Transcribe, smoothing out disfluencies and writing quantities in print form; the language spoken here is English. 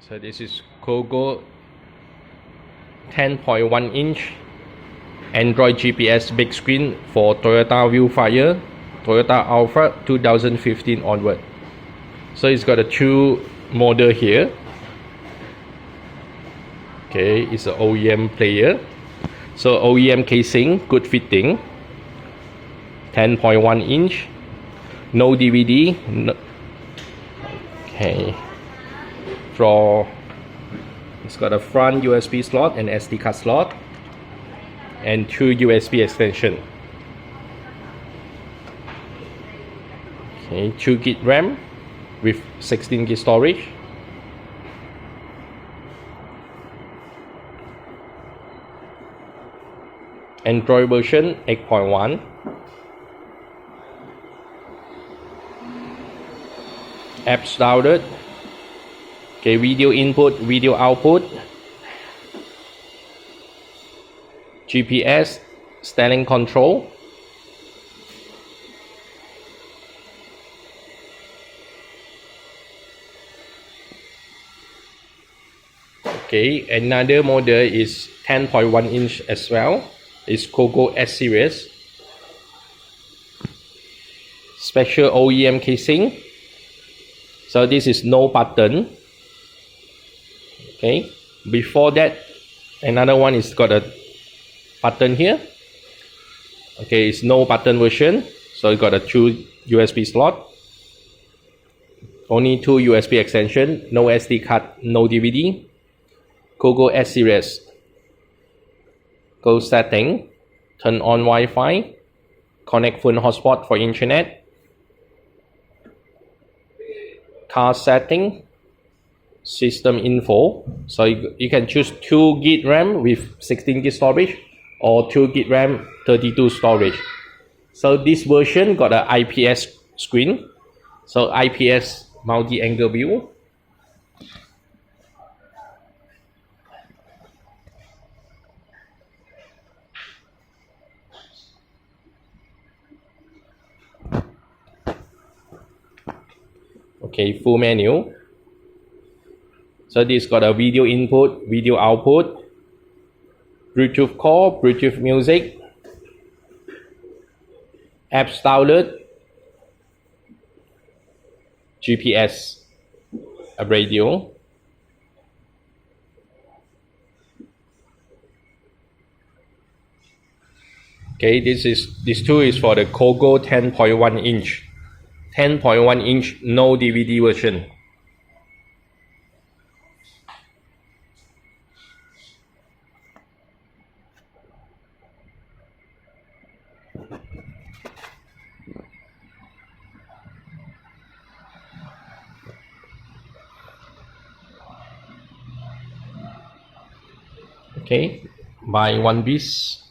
So this is Cogoo 10.1 inch Android GPS big screen for Toyota Vellfire, Toyota Alphard 2015 onward. So it's got a two model here. Okay, it's an OEM player. So OEM casing, good fitting. 10.1 inch, no DVD. No. Okay. It's got a front USB slot and SD card slot and two USB extension. Okay, 2 GB RAM with 16 GB storage. Android version 8.1. Apps downloaded. Okay, video input, video output, GPS, styling control, okay, another model is 10.1 inch as well. It's Cogoo S series, special OEM casing. So this is no button. Okay, before that another one is got a button here. Okay, it's no button version, so it got a 2 USB slot, only 2 USB extension, no SD card, no DVD. Cogoo S series. Go setting, turn on Wi-Fi, connect phone hotspot for internet, car setting, system info. So you can choose 2 GB RAM with 16 GB storage or 2 GB RAM 32 storage. So this version got an IPS screen, so IPS multi-angle view. Okay, full menu. So this got a video input, video output, Bluetooth call, Bluetooth music, apps download, GPS, a radio. Okay, this two is for the Cogoo 10.1 inch. 10.1 inch no DVD version. Okay, buy one piece.